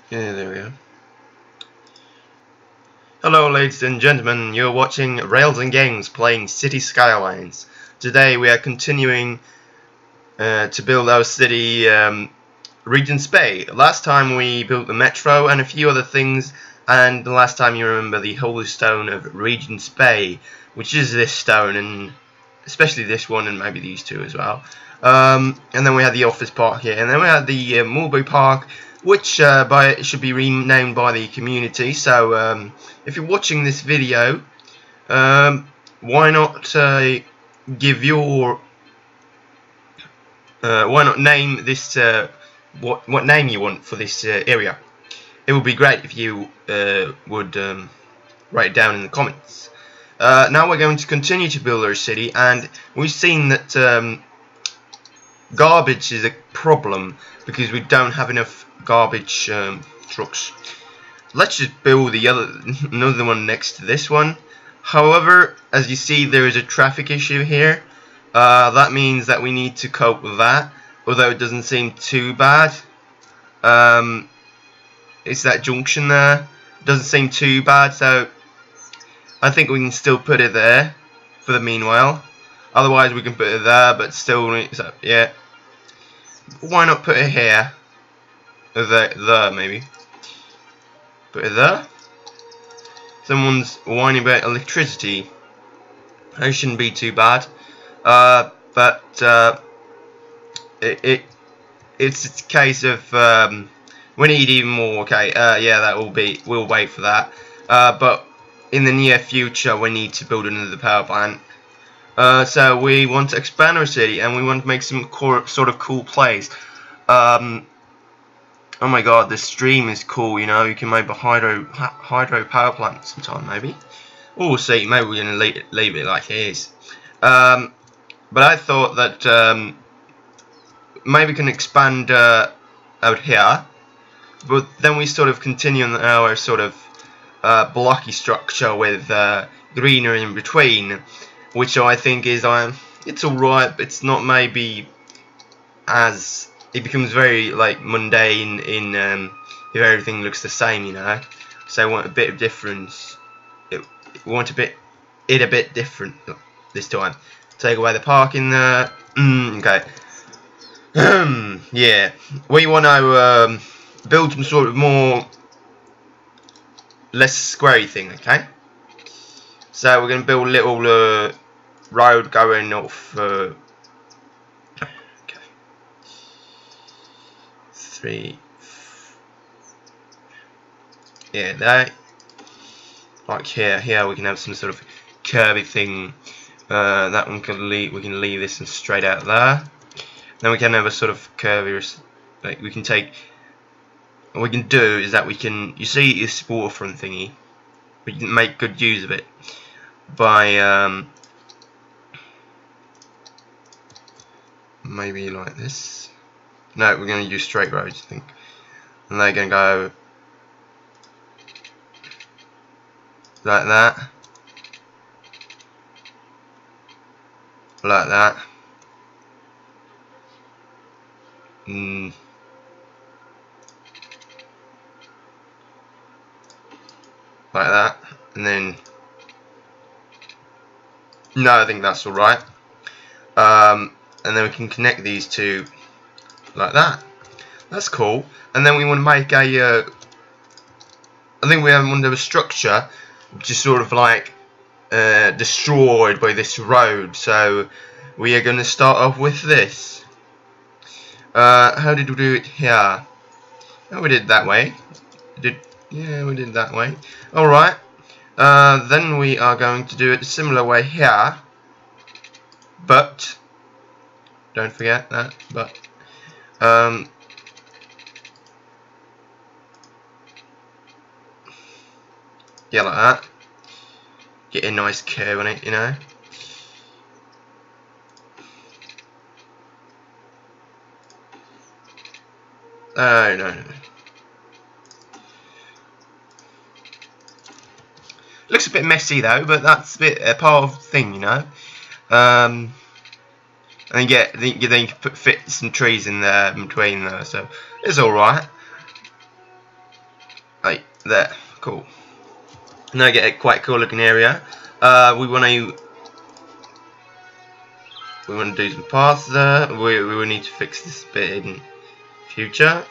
Yeah, there we go. Hello ladies and gentlemen, you're watching Rails&Games playing City Skylines. Today we are continuing to build our city, Regent's Bay. Last time we built the metro and a few other things, and the last time you remember the holy stone of Regent's Bay, which is this stone, and especially this one and maybe these two as well. And then we had the office park here, and then we had the Mulberry Park, which should be renamed by the community. So if you're watching this video, why not give your why not name this what name you want for this area? It would be great if you would write it down in the comments. Now we're going to continue to build our city, and we've seen that garbage is a problem because we don't have enough garbage trucks. Let's just build another one next to this one. However, as you see, there is a traffic issue here. That means that we need to cope with that, although it doesn't seem too bad. It's that junction there. Doesn't seem too bad, so I think we can still put it there for the meanwhile. Otherwise we can put it there, but still, so, yeah. Why not put it here? There maybe. Put it there. Someone's whining about electricity. It shouldn't be too bad. But it's a case of we need even more. Okay, yeah, that will be. We'll wait for that. But in the near future, we need to build another power plant. So we want to expand our city, and we want to make some sort of cool place. Oh my god, this stream is cool. You know, you can make a hydro power plant sometime, maybe. We'll see. Maybe we're gonna leave it like it is. But I thought that maybe we can expand out here, but then we sort of continue on our sort of blocky structure with greenery in between, which I think is it's alright, but it's not maybe as it becomes very like mundane in if everything looks the same, you know. So I want a bit of difference. We want it a bit different this time. Take away the parking there. Okay. Yeah, we want to build some sort of less squarey thing. Okay. So we're going to build a little road going off. Okay. 3. Yeah, there. Like here we can have some sort of curvy thing. That one we can leave this and straight out there. Then we can have a sort of curvy, like we can take. What we can do is that we can, you see this waterfront thingy, we can make good use of it by maybe like this. No, we're going to use straight roads, I think, and they're going to go like that, like that. Like that, and then no, I think that's alright. And then we can connect these two like that. That's cool. And then we want to make a I think we want to have a structure which is sort of like destroyed by this road. So we are going to start off with this. How did we do it here? Oh, we did it that way. Yeah, we did it that way. Alright. Then we are going to do it a similar way here. But don't forget that. But yeah, like that. Get a nice curve on it, you know. Oh no. Looks a bit messy though, but that's a part of the thing, you know. And then you can fit some trees in there in between there, so it's all right. There, cool. Now get a quite cool looking area. We want to do some paths there. We will need to fix this bit in future.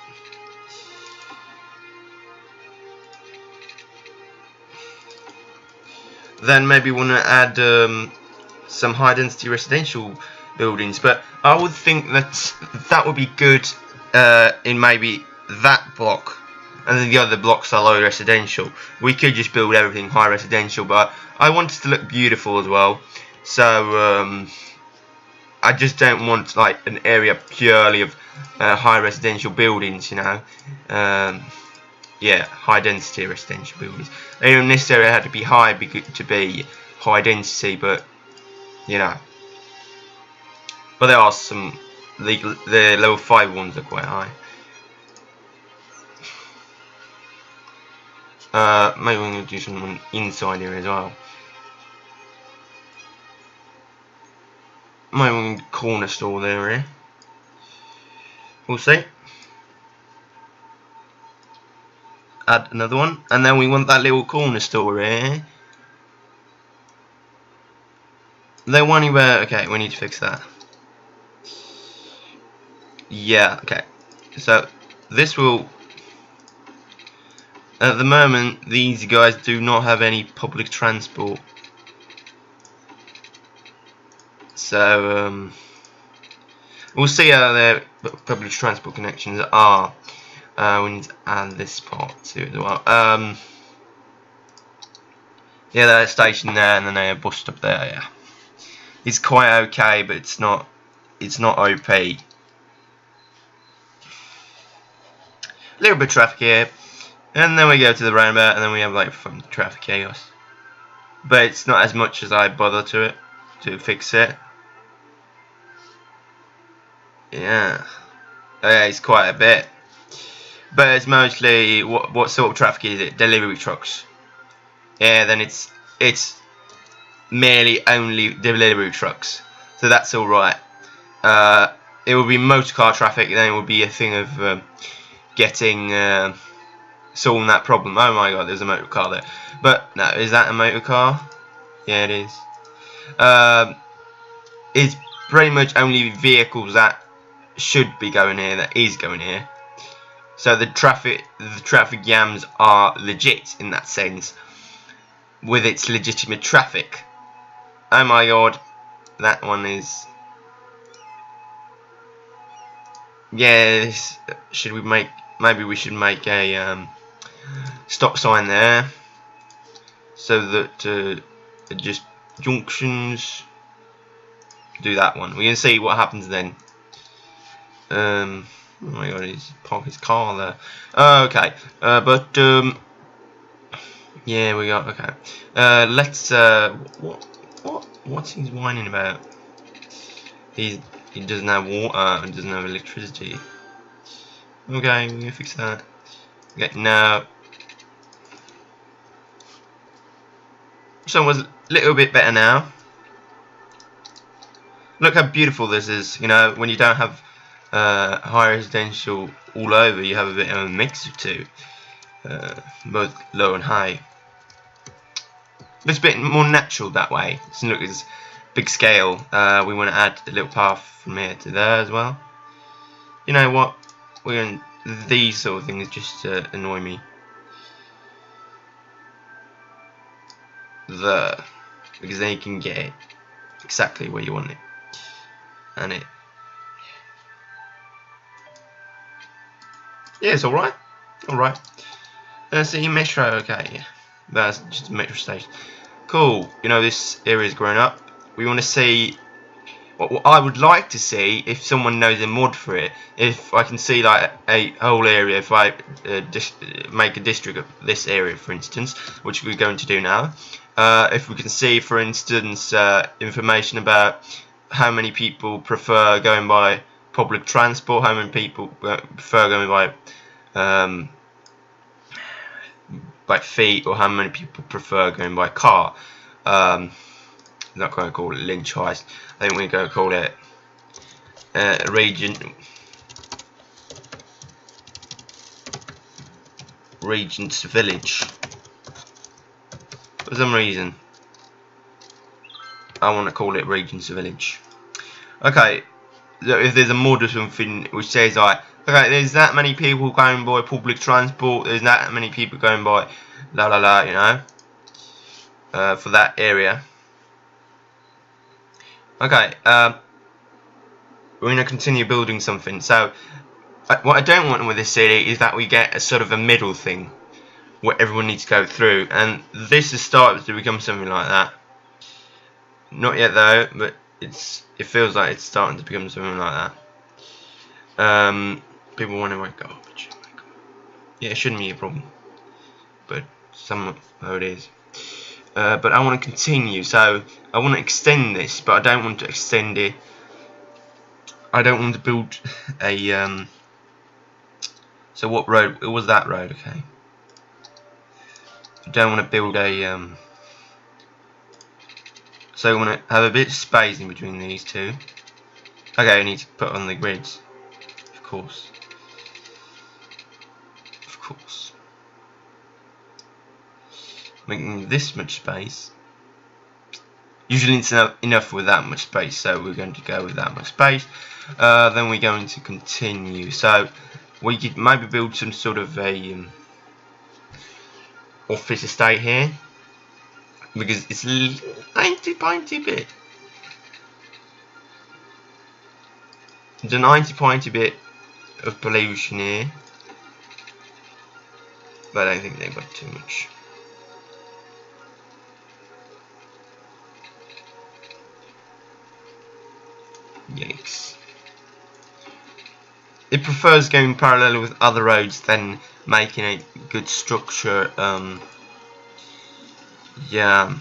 Then maybe want to add some high density residential buildings, but I would think that would be good in maybe that block, and then the other blocks are low residential. We could just build everything high residential, but I want it to look beautiful as well, so I just don't want like an area purely of high residential buildings, you know. Yeah, high density residential buildings. Even this area had to be high to be high density, but you know. But there are some, the level 5 ones are quite high. Maybe we're going to do something inside here as well. Maybe we're going to corner store there here. We'll see. Add another one, and then we want that little corner store here. They want anywhere. Okay, we need to fix that. Yeah, okay. So this will. At the moment, these guys do not have any public transport. So we'll see how their public transport connections are. We need to add this part to it as well. Yeah, there's a station there, and then a bus stop there. Yeah, it's quite okay, but it's not OP. A little bit of traffic here, and then we go to the roundabout, and then we have like fun traffic chaos. But it's not as much as I bother to fix it. Yeah, it's quite a bit. But it's mostly what sort of traffic is it? Delivery trucks. Yeah, then it's merely only delivery trucks, so that's all right. It will be motor car traffic, then it will be a thing of solving that problem. Oh my god, there's a motor car there. But no, is that a motor car? Yeah, it is. It's pretty much only vehicles that should be going here that is going here. So the traffic jams are legit in that sense, with its legitimate traffic. Oh my god, that one is. Yes, should we make? Maybe we should make a stop sign there, so that just junctions. Do that one. We can see what happens then. Oh my god, he's parked his car there. Okay, but yeah, we got okay. Let's what's he whining about? He doesn't have water and doesn't have electricity. Okay, we're gonna fix that. Okay, now so it's a little bit better now. Look how beautiful this is. You know, when you don't have high residential all over, you have a bit of a mix of two, both low and high. It's a bit more natural that way. So look, it's big scale. We want to add a little path from here to there as well. You know what? We're going these sort of things just annoy me. There, because then you can get it exactly where you want it, and it. Yeah, it's alright. Alright. See, metro, okay. That's just a metro station. Cool. You know, this area's grown up. We want to see. What I would like to see, if someone knows a mod for it, if I can see like a whole area, if I make a district of this area, for instance, which we're going to do now. If we can see, for instance, information about how many people prefer going by public transport, how many people prefer going by feet, or how many people prefer going by car. I'm not going to call it Lynch Heist. I think we're going to call it Regent's Village. For some reason, I want to call it Regent's Village. Okay, so if there's a mod or something which says like, okay, there's that many people going by public transport, there's that many people going by la la la, you know, for that area. Okay, we're going to continue building something. So, what I don't want with this city is that we get a sort of a middle thing where everyone needs to go through, and this has started to become something like that. Not yet though, but it feels like it's starting to become something like that. People want to make garbage. Yeah, it shouldn't be a problem, but somewhat it is. But I want to continue, so I want to extend this, but I don't want to extend it. I don't want to build a so what road? It was that road, okay. I don't want to build a so I want to have a bit of space in between these two. Okay, I need to put on the grids, of course. Of course. Making this much space. Usually it's enough with that much space, so we're going to go with that much space. Then we're going to continue. So we could maybe build some sort of a office estate here, because it's a tiny bit. There's a 90 bit of pollution here, but I don't think they've got too much. Yikes. It prefers going parallel with other roads than making a good structure. Yeah,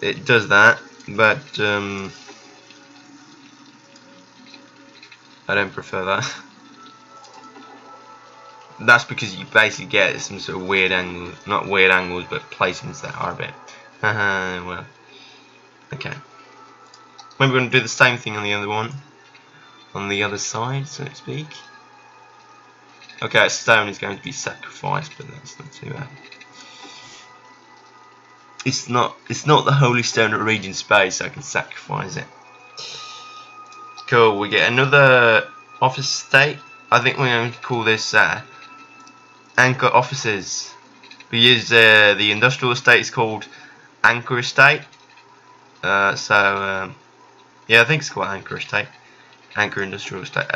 it does that, but I don't prefer that. That's because you basically get some sort of weird angles, not weird angles, but placements that are a bit. Well, okay. Maybe we're going to do the same thing on the other one, on the other side, so to speak. Okay, a stone is going to be sacrificed, but that's not too bad. It's not the holy stone of Regent Space, so I can sacrifice it. Cool. We get another office estate. I think we're going to call this Anchor Offices. We use the industrial estate is called Anchor Estate. Yeah, I think it's called Anchor Estate, Anchor Industrial Estate.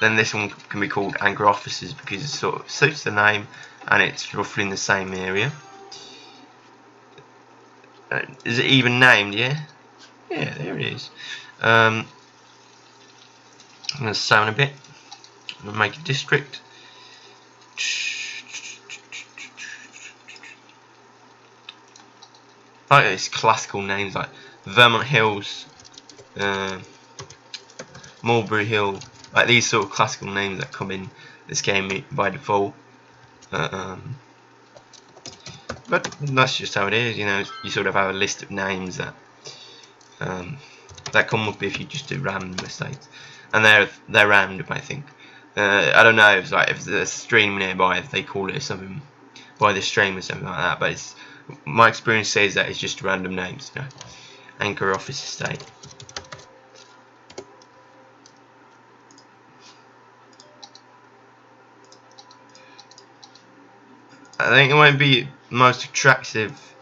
Then this one can be called Anchor Offices because it sort of suits the name and it's roughly in the same area. Is it even named? Yeah, yeah, there it is. I'm going to zone a bit. I'm going to make a district. I like these classical names like Vermont Hills, Mulberry Hill, like these sort of classical names that come in this game by default. But that's just how it is, you know. You sort of have a list of names that that come up if you just do random estates, and they're random, I think. I don't know if there's a stream nearby, if they call it something by the stream or something like that, but it's, my experience says that it's just random names, you know. Anchor Office Estate. I think it won't be most attractive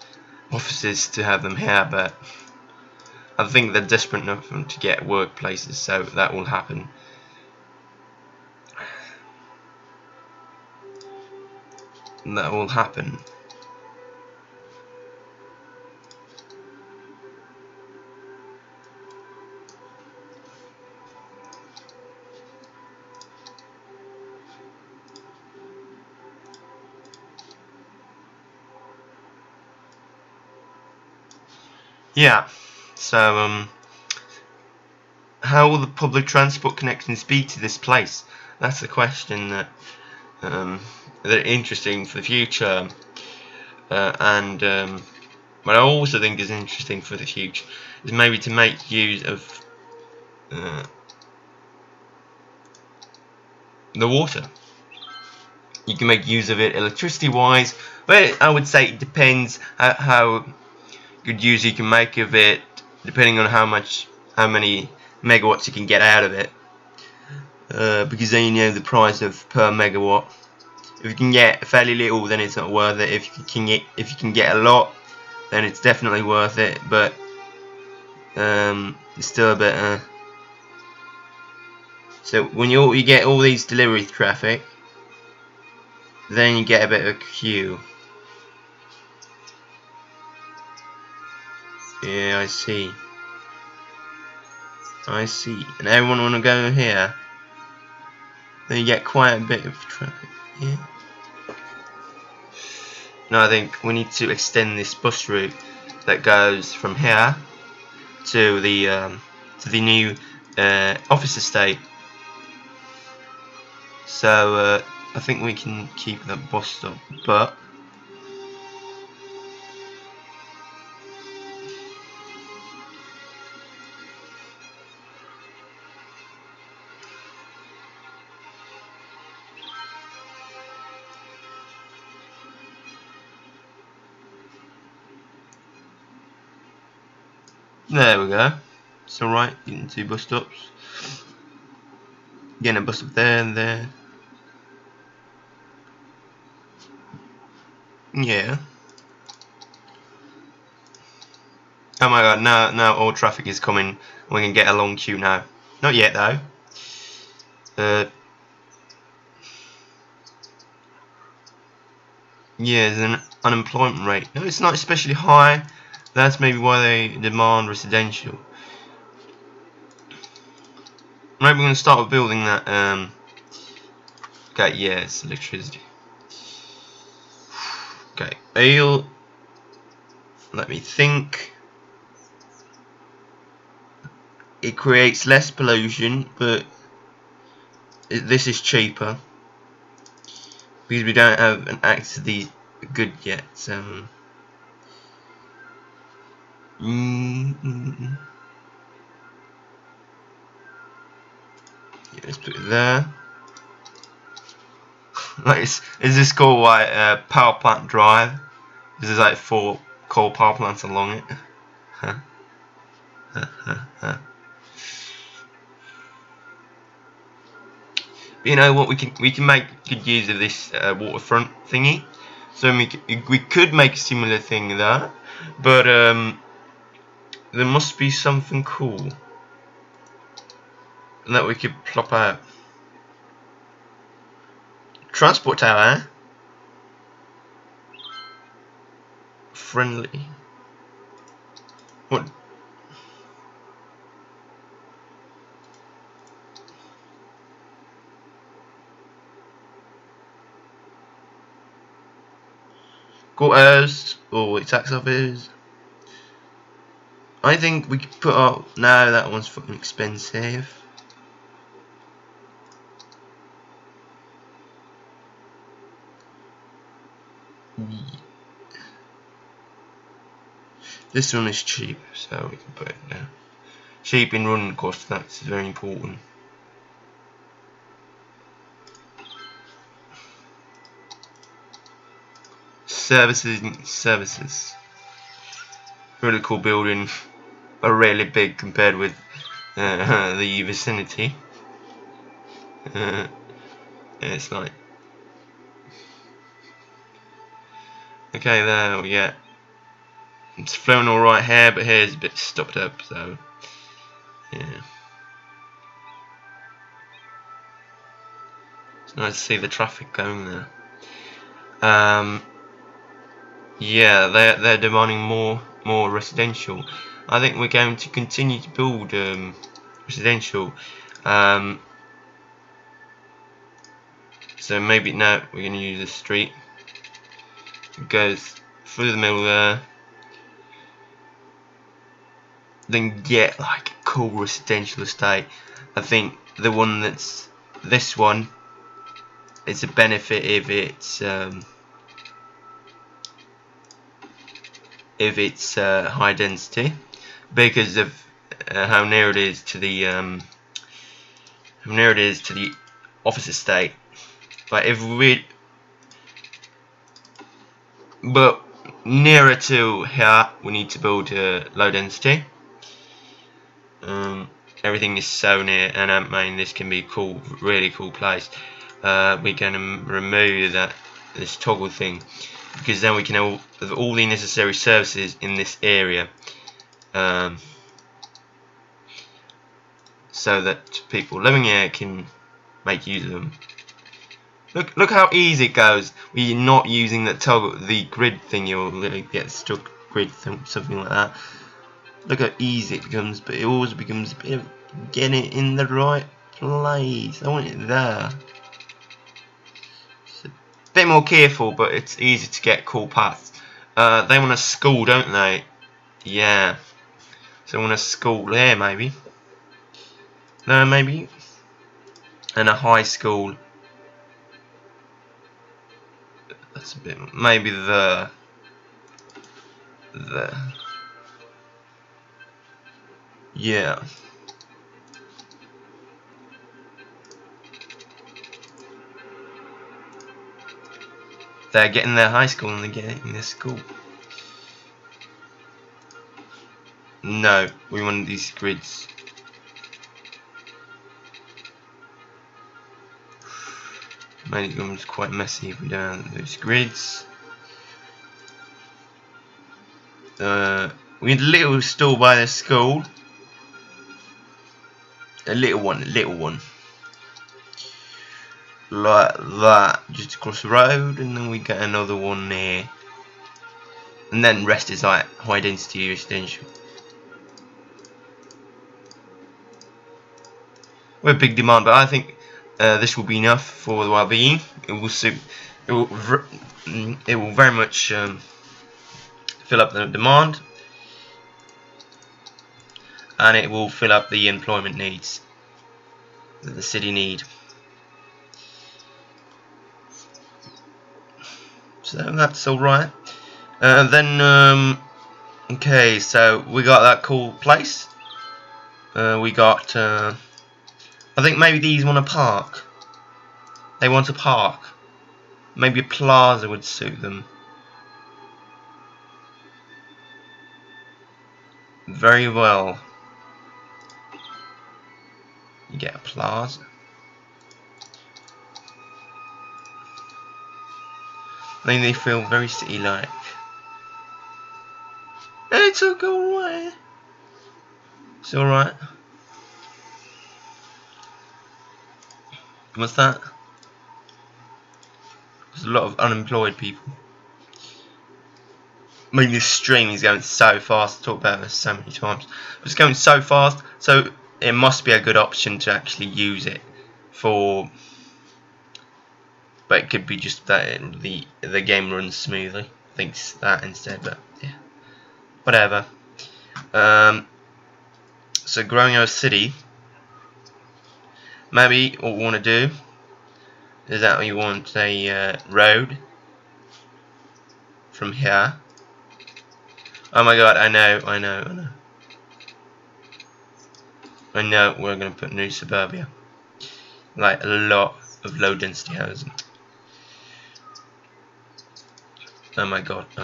offices to have them here, but I think they're desperate enough to get workplaces, so that will happen. That will happen. Yeah, so how will the public transport connections be to this place? That's the question that are interesting for the future, and what I also think is interesting for the future is maybe to make use of the water. You can make use of it electricity wise, but I would say it depends how good use you can make of it, depending on how many megawatts you can get out of it, because then you know the price of per megawatt. If you can get fairly little, then it's not worth it. If you can get a lot, then it's definitely worth it, but it's still a bit so when you get all these delivery traffic, then you get a bit of a queue. Yeah, I see. And everyone want to go here. Then you get quite a bit of traffic. Yeah. Now I think we need to extend this bus route that goes from here to the new office estate. So I think we can keep that bus stop, but there we go. It's alright, getting 2 bus stops. Getting a bus stop there and there. Yeah. Oh my god, now all traffic is coming. We can get a long queue now. Not yet though. Yeah, there's an unemployment rate. No, it's not especially high. That's maybe why they demand residential. Maybe we're going to start with building that. Okay, yeah, it's electricity. Okay, let me think. It creates less pollution, but this is cheaper because we don't have an access to the good yet. So yeah, let's put it there. Like, is this called like power plant drive? There's like 4 coal power plants along it. You know what, we can make good use of this waterfront thingy. So we could make a similar thing there, but there must be something cool that we could plop out. Transport tower, friendly. What? Quarters or tax office. I think we could put up. No, that one's fucking expensive. This one is cheap, so we can put it there. Cheap in running costs, that's very important. Services. Really cool building, but really big compared with the vicinity. It's like, okay, there we get. It's flowing all right here, but here's a bit stopped up, so yeah. It's nice to see the traffic going there. Yeah, they're demanding more residential. I think we're going to continue to build residential. So maybe now we're going to use a street. It goes through the middle there. Then get like a cool residential estate. I think the one that's this one is a benefit if it's high density because of how near it is to the office estate. But but nearer to here, we need to build low density. Everything is so near, and I mean this can be cool, really cool place. We're going to remove this toggle thing, because then we can have all the necessary services in this area, so that people living here can make use of them. Look how easy it goes. We're not using the grid thing. You'll literally get stuck grid thing, something like that. Look how easy it becomes, but it always becomes a bit of getting it in the right place. I want it there. It's a bit more careful, but it's easy to get cool paths. They want a school, don't they? Yeah. So they want a school here, maybe. No, maybe. And a high school. That's a bit. Maybe the. Yeah. They're getting their high school and they're getting their school. No, we want these grids. Maybe it becomes quite messy if we don't have those grids. We need a little store by the school. A little one, like that, just across the road, and then we get another one there, and then rest is like high density residential. We're big demand, but I think this will be enough for the well-being. It will suit. It will very much fill up the demand, and it will fill up the employment needs that the city need. So that's all right. Then okay, so we got that cool place. We got. I think maybe these want a park. They want a park. Maybe a plaza would suit them. Very well. You get a plaza. I think they feel very city-like. It's alright. It's alright. What's that? There's a lot of unemployed people. I mean, this stream is going so fast. I talked about this so many times. It's going so fast, so it must be a good option to actually use it for. But it could be just that the game runs smoothly. I think it's that instead, but yeah, whatever. So growing our city. Maybe what we want to do is that we want a road from here. Oh my god, I know. We're going to put new suburbia. Like a lot of low density housing. Oh my god, it's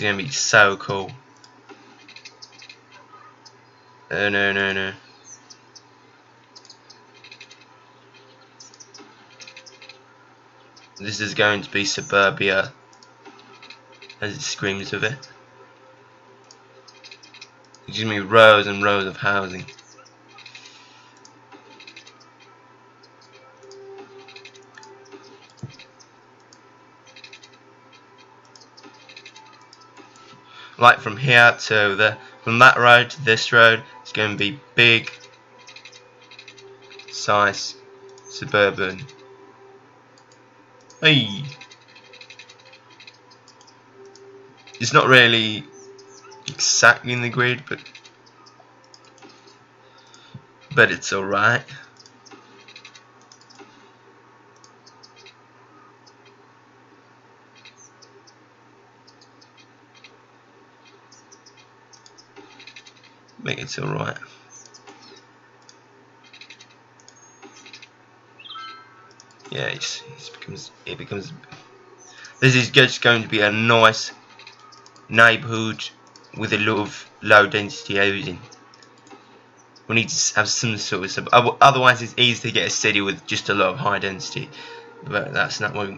going to be so cool. Oh no. This is going to be suburbia as it screams of it. It's going to be rows and rows of housing. Like from here to from that road to this road, it's going to be big size suburban. Hey, it's not really exactly in the grid, but it's alright. It's alright. Yeah, it becomes. This is just going to be a nice neighbourhood with a lot of low density housing. We need to have some sort of otherwise it's easy to get a city with just a lot of high density, but that's not what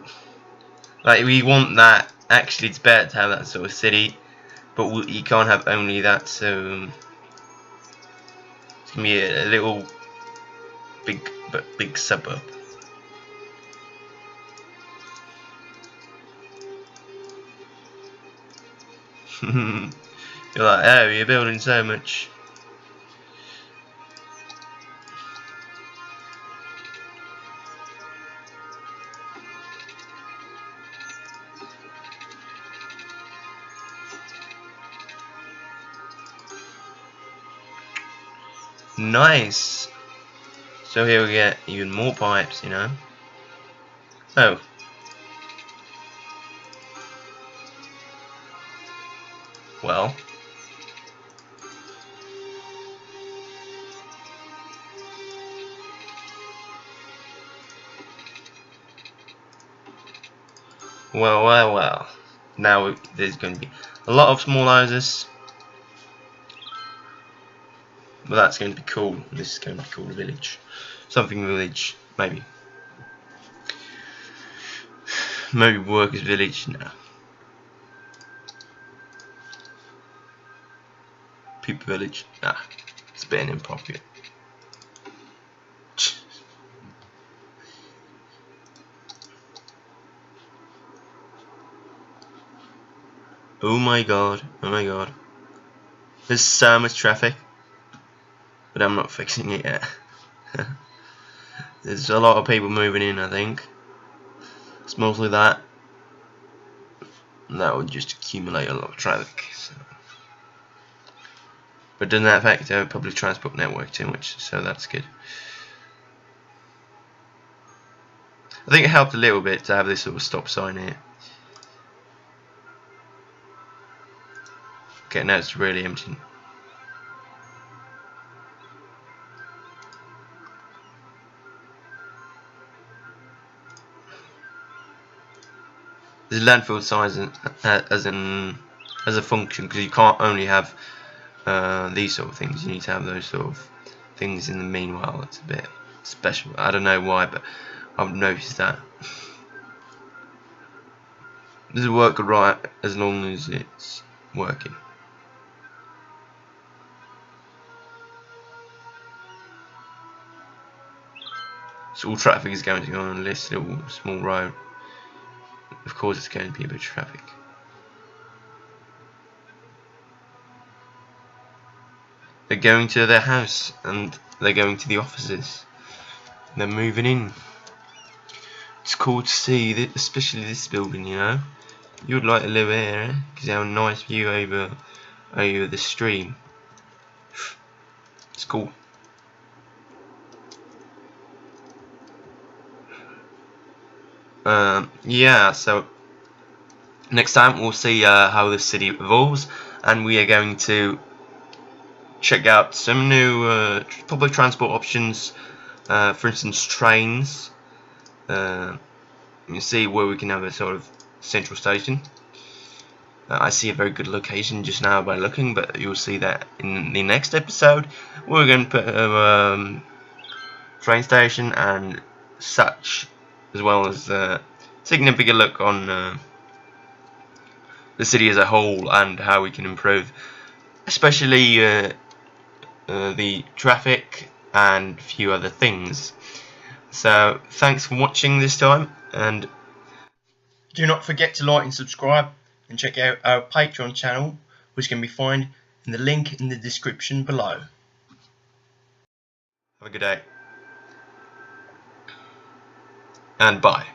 we want. That actually it's better to have that sort of city, but you can't have only that, so it's gonna be a little big suburb. You're like, oh, you're building so much. Nice. So here we get even more pipes, you know. Oh. Well. Well. Now there's going to be a lot of small houses. But that's going to be cool. This is going to be cool. Village. Something village. Maybe. Maybe workers village. No. People village. Nah. It's a bit inappropriate. Oh my god. Oh my god. There's so much traffic. But I'm not fixing it yet. There's a lot of people moving in, I think. It's mostly that. And that would just accumulate a lot of traffic. So. But doesn't that affect our public transport network too much? So that's good. I think it helped a little bit to have this sort of stop sign here. Okay, now it's really empty. The landfill size as a function, because you can't only have these sort of things. You need to have those sort of things in the meanwhile. It's a bit special. I don't know why, but I've noticed that. Does it work right as long as it's working? So all traffic is going to go on this little small road. Of course it's going to be a bit of traffic. They're going to their house and they're going to the offices. They're moving in. It's cool to see, especially this building, you know. You would like to live here, because you have a nice view over the stream. It's cool. Yeah, so next time we'll see how the city evolves, and we are going to check out some new public transport options, for instance trains. You see where we can have a sort of central station. I see a very good location just now by looking, but you'll see that in the next episode. We're going to put a train station and such, as well as taking a bigger look on the city as a whole and how we can improve, especially the traffic and a few other things. So thanks for watching this time, and do not forget to like and subscribe, and check out our Patreon channel, which can be found in the link in the description below. Have a good day, and bye.